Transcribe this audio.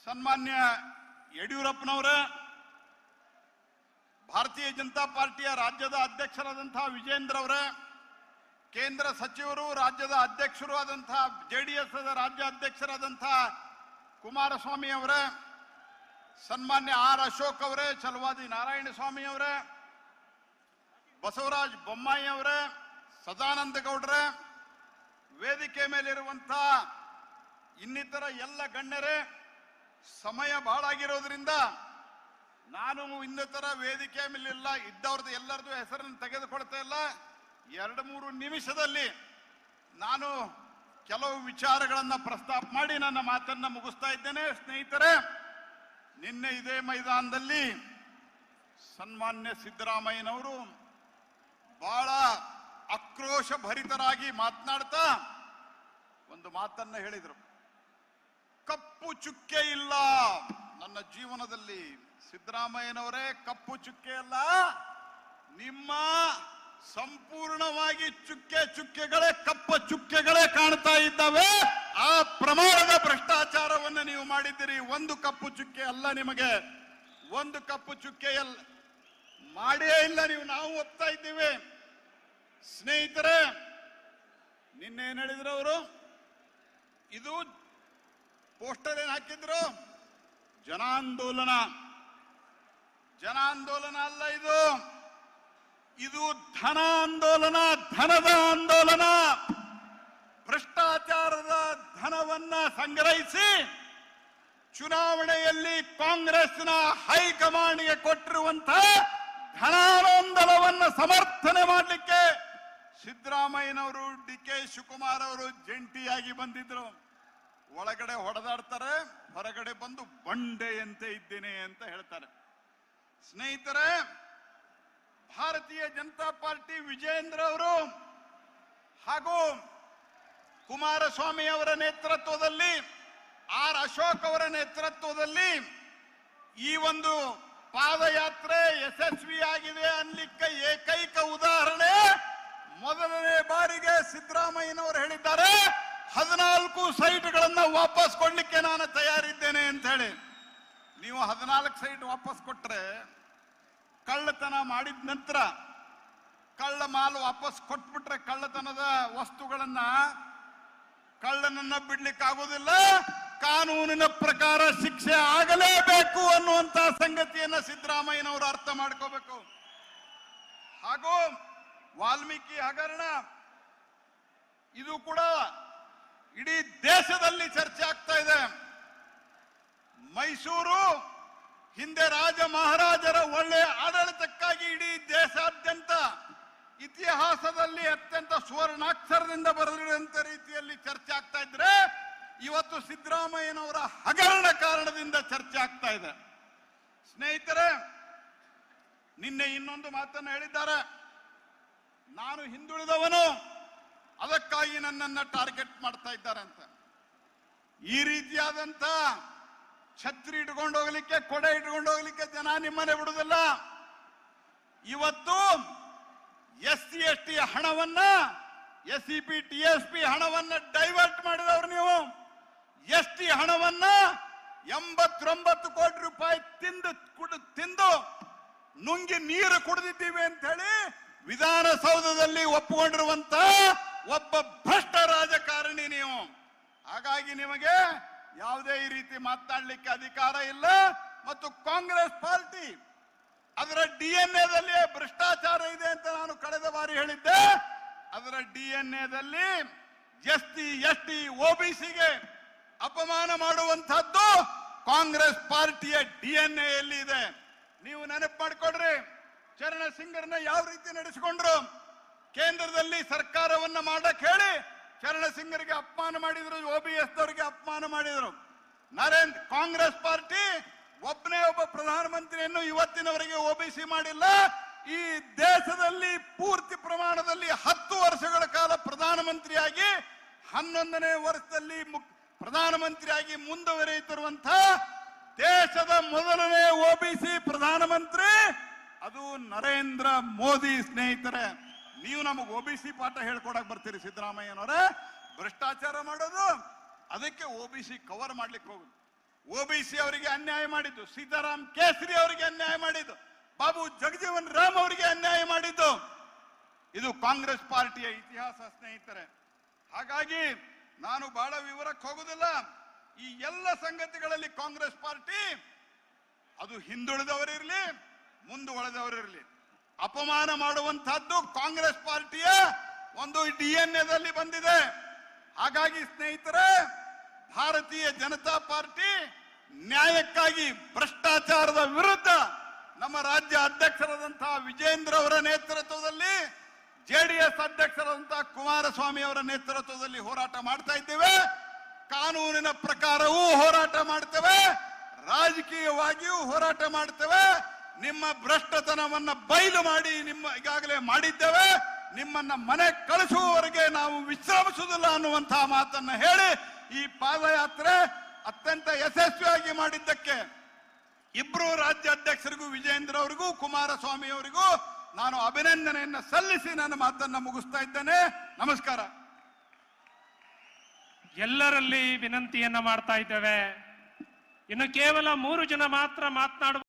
ಸನ್ಮಾನ್ಯ ಯಡಿಯೂರಪ್ಪನವರ, ಭಾರತೀಯ ಜನತಾ ಪಾರ್ಟಿಯ ರಾಜ್ಯದ ಅಧ್ಯಕ್ಷರಾದಂತಹ ವಿಜೇಂದ್ರ ಅವರ, ಕೇಂದ್ರ ಸಚಿವರು, ರಾಜ್ಯದ ಅಧ್ಯಕ್ಷರು ಆದಂತಹ ಜೆಡಿಎಸ್ ರಾಜ್ಯ ಅಧ್ಯಕ್ಷರಾದಂತಹ ಕುಮಾರಸ್ವಾಮಿ ಅವರ, ಸನ್ಮಾನ್ಯ ಆರ್ ಅಶೋಕ್ ಅವರೇ, ಛಲವಾದಿ ನಾರಾಯಣಸ್ವಾಮಿ ಅವರೇ, ಬಸವರಾಜ ಬೊಮ್ಮಾಯಿ ಅವರೇ, ಸದಾನಂದ ಗೌಡ್ರೆ, ವೇದಿಕೆ ಮೇಲಿರುವಂತಹ ಇನ್ನಿತರ ಎಲ್ಲ ಗಣ್ಯರೇ, ಸಮಯ ಬಹಳ ಆಗಿರೋದ್ರಿಂದ ನಾನು ಇನ್ನಿತರ ವೇದಿಕೆ ಮೇಲಿಲ್ಲ ಇದ್ದವ್ರದ್ದು ಎಲ್ಲರದ್ದು ಹೆಸರನ್ನು ತೆಗೆದುಕೊಳ್ತಾ ಇಲ್ಲ. 2-3 ನಿಮಿಷದಲ್ಲಿ ನಾನು ಕೆಲವು ವಿಚಾರಗಳನ್ನು ಪ್ರಸ್ತಾಪ ಮಾಡಿ ನನ್ನ ಮಾತನ್ನ ಮುಗಿಸ್ತಾ ಇದ್ದೇನೆ. ಸ್ನೇಹಿತರೆ, ನಿನ್ನೆ ಇದೇ ಮೈದಾನದಲ್ಲಿ ಸನ್ಮಾನ್ಯ ಸಿದ್ದರಾಮಯ್ಯನವರು ಬಹಳ ಆಕ್ರೋಶ ಭರಿತರಾಗಿ ಮಾತನಾಡ್ತಾ ಒಂದು ಮಾತನ್ನ ಹೇಳಿದರು. ಕಪ್ಪು ಚುಕ್ಕೆ ಇಲ್ಲ ನನ್ನ ಜೀವನದಲ್ಲಿ. ಸಿದ್ದರಾಮಯ್ಯನವರೇ, ಕಪ್ಪು ಚುಕ್ಕೆ ಅಲ್ಲ, ನಿಮ್ಮ ಸಂಪೂರ್ಣವಾಗಿ ಚುಕ್ಕೆಗಳೇ ಕಪ್ಪ ಚುಕ್ಕೆಗಳೇ ಕಾಣ್ತಾ ಇದ್ದಾವೆ. ಆ ಪ್ರಮಾಣದ ಭ್ರಷ್ಟಾಚಾರವನ್ನು ನೀವು ಮಾಡಿದ್ದೀರಿ. ಒಂದು ಕಪ್ಪು ಚುಕ್ಕೆ ಅಲ್ಲ, ನಿಮಗೆ ಒಂದು ಕಪ್ಪು ಚುಕ್ಕೆ ಮಾಡೇ ಇಲ್ಲ ನೀವು. ನಾವು ಒಪ್ತಾ ಇದ್ದೀವಿ. ಸ್ನೇಹಿತರೆ, ನಿನ್ನೆ ಏನ್ ಹೇಳಿದ್ರು ಅವರು? ಇದು ಪೋಸ್ಟರ್ ಏನ್ ಹಾಕಿದ್ರು? ಜನಾಂದೋಲನ. ಜನಾಂದೋಲನ ಅಲ್ಲ ಇದು, ಇದು ಧನ ಆಂದೋಲನ, ಧನದ ಆಂದೋಲನ. ಭ್ರಷ್ಟಾಚಾರದ ಧನವನ್ನ ಸಂಗ್ರಹಿಸಿ ಚುನಾವಣೆಯಲ್ಲಿ ಕಾಂಗ್ರೆಸ್ನ ಹೈಕಮಾಂಡ್ಗೆ ಕೊಟ್ಟಿರುವಂತಹ ಧನಾನಂದನವನ್ನು ಸಮರ್ಥನೆ ಮಾಡಲಿಕ್ಕೆ ಸಿದ್ದರಾಮಯ್ಯನವರು, ಡಿ.ಕೆ. ಶಿವಕುಮಾರ್ ಅವರು ಜಂಟಿಯಾಗಿ ಬಂದಿದ್ರು. ಒಳಗಡೆ ಹೊಡೆದಾಡ್ತಾರೆ, ಹೊರಗಡೆ ಬಂದು ಬಂಡೆಯಂತೆ ಇದ್ದೇನೆ ಅಂತ ಹೇಳ್ತಾರೆ. ಸ್ನೇಹಿತರೆ, ಭಾರತೀಯ ಜನತಾ ಪಾರ್ಟಿ ವಿಜೇಂದ್ರ ಅವರು ಹಾಗೂ ಕುಮಾರಸ್ವಾಮಿ ಅವರ ನೇತೃತ್ವದಲ್ಲಿ, ಆರ್ ಅಶೋಕ್ ಅವರ ನೇತೃತ್ವದಲ್ಲಿ ಈ ಒಂದು ಪಾದಯಾತ್ರೆ ಯಶಸ್ವಿಯಾಗಿದೆ ಅನ್ನಲಿಕ್ಕೆ ಏಕೈಕ ಉದಾಹರಣೆ ಮೊದಲನೇ ಬಾರಿಗೆ ಸಿದ್ದರಾಮಯ್ಯನವರು ಹೇಳಿದ್ದಾರೆ, 14 ಸೈಟ್ಗಳನ್ನ ವಾಪಸ್ ಕೊಡ್ಲಿಕ್ಕೆ ನಾನು ತಯಾರಿದ್ದೇನೆ ಅಂತ ಹೇಳಿ. ನೀವು 14 ಸೈಟ್ ವಾಪಸ್ ಕೊಟ್ರೆ, ಕಳ್ಳತನ ಮಾಡಿದ ನಂತರ ಕಳ್ಳ ಮಾಲು ವಾಪಸ್ ಕೊಟ್ಬಿಟ್ರೆ, ಕಳ್ಳತನದ ವಸ್ತುಗಳನ್ನ ಕಳ್ಳನನ್ನ ಬಿಡ್ಲಿಕ್ಕೆ ಆಗೋದಿಲ್ಲ. ಕಾನೂನಿನ ಪ್ರಕಾರ ಶಿಕ್ಷೆ ಆಗಲೇಬೇಕು ಅನ್ನುವಂತ ಸಂಗತಿಯನ್ನ ಸಿದ್ದರಾಮಯ್ಯನವರು ಅರ್ಥ ಮಾಡ್ಕೋಬೇಕು. ಹಾಗೂ ವಾಲ್ಮೀಕಿ ಹಗರಣ, ಇದು ಕೂಡ ಇಡೀ ದೇಶದಲ್ಲಿ ಚರ್ಚೆ ಆಗ್ತಾ ಇದೆ. ಮೈಸೂರು ಹಿಂದೆ ರಾಜ ಮಹಾರಾಜರ ಒಳ್ಳೆಯ ಆಡಳಿತಕ್ಕಾಗಿ ಇಡೀ ದೇಶಾದ್ಯಂತ ಇತಿಹಾಸದಲ್ಲಿ ಅತ್ಯಂತ ಸುವರ್ಣಾಕ್ಷರದಿಂದ ಬರೆದಿರುವಂತ ರೀತಿಯಲ್ಲಿ ಚರ್ಚೆ ಆಗ್ತಾ ಇದ್ರೆ, ಇವತ್ತು ಸಿದ್ದರಾಮಯ್ಯನವರ ಹಗರಣ ಕಾರಣದಿಂದ ಚರ್ಚೆ ಆಗ್ತಾ ಇದೆ. ಸ್ನೇಹಿತರೆ, ನಿನ್ನೆ ಇನ್ನೊಂದು ಮಾತನ್ನು ಹೇಳಿದ್ದಾರೆ, ನಾನು ಹಿಂದುಳಿದವನು, ಅದಕ್ಕಾಗಿ ನನ್ನನ್ನ ಟಾರ್ಗೆಟ್ ಮಾಡ್ತಾ ಇದ್ದಾರೆ ಅಂತ. ಈ ರೀತಿಯಾದಂತ ಛತ್ರಿ ಇಟ್ಕೊಂಡು ಹೋಗ್ಲಿಕ್ಕೆ, ಕೊಡೆ ಇಟ್ಕೊಂಡು ಹೋಗ್ಲಿಕ್ಕೆ ಜನ ನಿಮ್ಮನೆ ಬಿಡುವುದಿಲ್ಲ. ಇವತ್ತು SC ST ಹಣವನ್ನ, SEP TSP ಹಣವನ್ನ ಡೈವರ್ಟ್ ಮಾಡಿದವರು ನೀವು. ST ಹಣವನ್ನ 89 ಕೋಟಿ ರೂಪಾಯಿ ತಿಂದು ನುಂಗಿ ನೀರು ಕುಡಿದಿದ್ದೀವಿ ಅಂತ ಹೇಳಿ ವಿಧಾನಸೌಧದಲ್ಲಿ ಒಪ್ಪಿಕೊಂಡಿರುವಂತ ಒಬ್ಬ ಭ್ರಷ್ಟ ರಾಜಕಾರಣಿ ನೀವು. ಹಾಗಾಗಿ ನಿಮಗೆ ಯಾವುದೇ ಈ ರೀತಿ ಮಾತನಾಡಲಿಕ್ಕೆ ಅಧಿಕಾರ ಇಲ್ಲ. ಮತ್ತು ಕಾಂಗ್ರೆಸ್ ಪಾರ್ಟಿ ಅದರ DNA-ದಲ್ಲಿ ಭ್ರಷ್ಟಾಚಾರ ಇದೆ ಅಂತ ನಾನು ಕಳೆದ ಬಾರಿ ಹೇಳಿದ್ದೆ. ಅದರ DNA-ದಲ್ಲಿ SC ST OBCಗೆ ಅಪಮಾನ ಮಾಡುವಂತಹದ್ದು ಕಾಂಗ್ರೆಸ್ ಪಾರ್ಟಿಯ DNA-ಯಲ್ಲಿ ಇದೆ. ನೀವು ನೆನಪು ಮಾಡಿಕೊಡ್ರಿ, ಚರಣ ಸಿಂಗರ್ನ ಯಾವ ರೀತಿ ನಡೆಸಿಕೊಂಡ್ರು. ಕೇಂದ್ರದಲ್ಲಿ ಸರ್ಕಾರವನ್ನ ಮಾಡಕ್ ಹೇಳಿ ಚರಣ ಸಿಂಗರ್ಗೆ ಅಪಮಾನ ಮಾಡಿದ್ರು, OBS ದವರಿಗೆ ಅಪಮಾನ ಮಾಡಿದ್ರು. ಕಾಂಗ್ರೆಸ್ ಪಾರ್ಟಿ ಒಬ್ಬನೇ ಒಬ್ಬ ಪ್ರಧಾನಮಂತ್ರಿಯನ್ನು ಇವತ್ತಿನವರೆಗೆ OBC ಮಾಡಿಲ್ಲ. ಈ ದೇಶದಲ್ಲಿ ಪೂರ್ತಿ ಪ್ರಮಾಣದಲ್ಲಿ 10 ವರ್ಷಗಳ ಕಾಲ ಪ್ರಧಾನಮಂತ್ರಿಯಾಗಿ 11ನೇ ವರ್ಷದಲ್ಲಿ ಪ್ರಧಾನಮಂತ್ರಿಯಾಗಿ ಮುಂದುವರಿಯುತ್ತಿರುವಂತಹ ದೇಶದ ಮೊದಲನೇ OBC ಪ್ರಧಾನಮಂತ್ರಿ ಅದು ನರೇಂದ್ರ ಮೋದಿ. ಸ್ನೇಹಿತರೆ, ನೀವು ನಮಗೆ OBC ಪಾಠ ಹೇಳ್ಕೊಡಕ್ ಬರ್ತೀರಿ ಸಿದ್ದರಾಮಯ್ಯನವರೇ? ಭ್ರಷ್ಟಾಚಾರ ಮಾಡೋದು, ಅದಕ್ಕೆ OBC ಕವರ್ ಮಾಡ್ಲಿಕ್ಕೆ ಹೋಗುದು. ಒಬಿಸಿ ಅವರಿಗೆ ಅನ್ಯಾಯ ಮಾಡಿದ್ದು, ಸೀತಾರಾಮ್ ಕೇಸರಿ ಅವರಿಗೆ ಅನ್ಯಾಯ ಮಾಡಿದ್ದು, ಬಾಬು ಜಗಜೀವನ್ ರಾಮ್ ಅವರಿಗೆ ಅನ್ಯಾಯ ಮಾಡಿದ್ದು. ಇದು ಕಾಂಗ್ರೆಸ್ ಪಾರ್ಟಿಯ ಇತಿಹಾಸ ಸ್ನೇಹಿತರೆ. ಹಾಗಾಗಿ ನಾನು ಬಹಳ ವಿವರಕ್ಕೆ ಹೋಗುದಿಲ್ಲ. ಈ ಎಲ್ಲ ಸಂಗತಿಗಳಲ್ಲಿ ಕಾಂಗ್ರೆಸ್ ಪಾರ್ಟಿ ಅದು ಹಿಂದುಳಿದವರಿರ್ಲಿ ಮುಂದುವರೆದವರಿರ್ಲಿ ಅಪಮಾನ ಮಾಡುವಂತಹದ್ದು ಕಾಂಗ್ರೆಸ್ ಪಾರ್ಟಿಯ ಒಂದು DNA ಬಂದಿದೆ. ಹಾಗಾಗಿ ಸ್ನೇಹಿತರೆ, ಭಾರತೀಯ ಜನತಾ ಪಾರ್ಟಿ ನ್ಯಾಯಕ್ಕಾಗಿ ಭ್ರಷ್ಟಾಚಾರದ ವಿರುದ್ಧ ನಮ್ಮ ರಾಜ್ಯ ಅಧ್ಯಕ್ಷರಾದಂತಹ ವಿಜೇಂದ್ರ ಅವರ ನೇತೃತ್ವದಲ್ಲಿ, JDS ಅಧ್ಯಕ್ಷರಾದಂತಹ ಕುಮಾರಸ್ವಾಮಿ ಅವರ ನೇತೃತ್ವದಲ್ಲಿ ಹೋರಾಟ ಮಾಡ್ತಾ ಇದ್ದೇವೆ. ಕಾನೂನಿನ ಪ್ರಕಾರವೂ ಹೋರಾಟ ಮಾಡ್ತೇವೆ, ರಾಜಕೀಯವಾಗಿಯೂ ಹೋರಾಟ ಮಾಡ್ತೇವೆ. ನಿಮ್ಮ ಭ್ರಷ್ಟತನವನ್ನ ಬಯಲು ಮಾಡಿ ಈಗಾಗಲೇ ಮಾಡಿದ್ದೇವೆ. ನಿಮ್ಮನ್ನ ಮನೆ ಕಳಿಸುವವರೆಗೆ ನಾವು ವಿಶ್ರಮಿಸುವುದಿಲ್ಲ ಅನ್ನುವಂತಹ ಮಾತನ್ನ ಹೇಳಿ ಈ ಪಾದಯಾತ್ರೆ ಅತ್ಯಂತ ಯಶಸ್ವಿಯಾಗಿ ಮಾಡಿದ್ದಕ್ಕೆ ಇಬ್ರು ರಾಜ್ಯ ಅಧ್ಯಕ್ಷರಿಗೂ, ವಿಜೇಂದ್ರ ಅವರಿಗೂ, ಕುಮಾರಸ್ವಾಮಿ ಅವರಿಗೂ ನಾನು ಅಭಿನಂದನೆಯನ್ನ ಸಲ್ಲಿಸಿ ನನ್ನ ಮಾತನ್ನ ಮುಗಿಸ್ತಾ ಇದ್ದೇನೆ. ನಮಸ್ಕಾರ. ಎಲ್ಲರಲ್ಲಿ ವಿನಂತಿಯನ್ನ ಮಾಡ್ತಾ ಇದ್ದೇವೆ. ಇನ್ನು ಕೇವಲ 3 ಜನ ಮಾತ್ರ ಮಾತನಾಡುವ